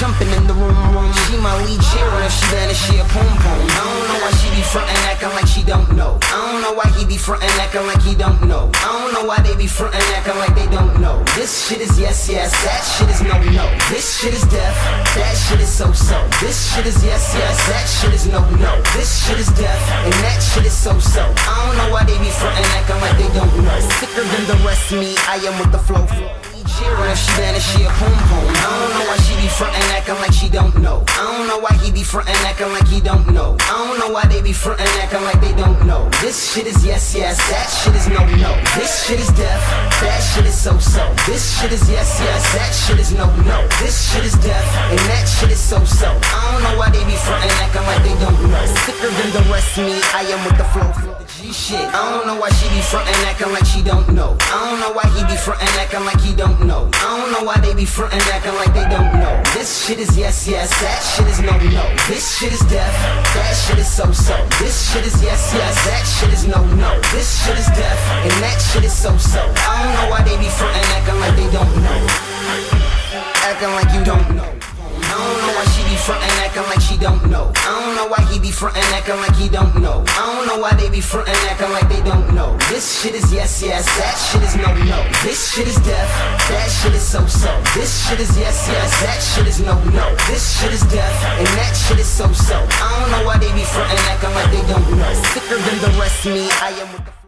jumping in the room. She my lead cheerer, if she bad and she a pom pom. I don't know why she be frontin' acting like she don't know. I don't know why he be frontin' acting like he don't know. I don't know why they be frontin' acting like they don't know. This shit is yes, yes, that shit is no, no. This shit is deaf, that shit is so, so. This shit is yes, yes, that shit is no, no. This shit is deaf, and that shit is so, so. I don't know why they be frontin' acting like they don't know. Sicker than the rest of me, I am with the flow. Cheering if she bad and she a pom pom. I don't know why she be frontin' acting like she don't know. I don't know why he be frontin' acting like he don't know. I don't know why they be frontin' acting like they don't know. This shit is yes, yes, that shit is no, no. This shit is deaf, that shit is so, so. This shit is yes, yes, that shit is no, no. This shit is deaf, and that shit is so, so. I don't know why they be frontin' acting like they don't know. Sicker than the rest of me, I am with the flow. G shit, I don't know why she be frontin' acting like she don't know. I don't know why he be frontin' acting like he don't know. I don't know why they be frontin' acting like they don't know. This shit is yes, yes, that shit is no, no. This shit is deaf, that shit is so, so. This shit is yes, yes, that shit is no, no. This shit is deaf, and that shit is so, so. I don't know why they be frontin' acting like they don't know. Acting like you don't know. I don't know why she be frontin' acting like she don't know. I don't know why he be frontin' acting like he don't know. I don't know why they be frontin' acting like they don't know. This shit is yes, yes, that shit is no, no. This shit is deaf, that shit is so, so. This shit is yes, yes, that shit is no, no. This shit is deaf, and that shit is so, so. I don't know why they be frontin' acting like they don't know. Sicker than the rest of me, I am with the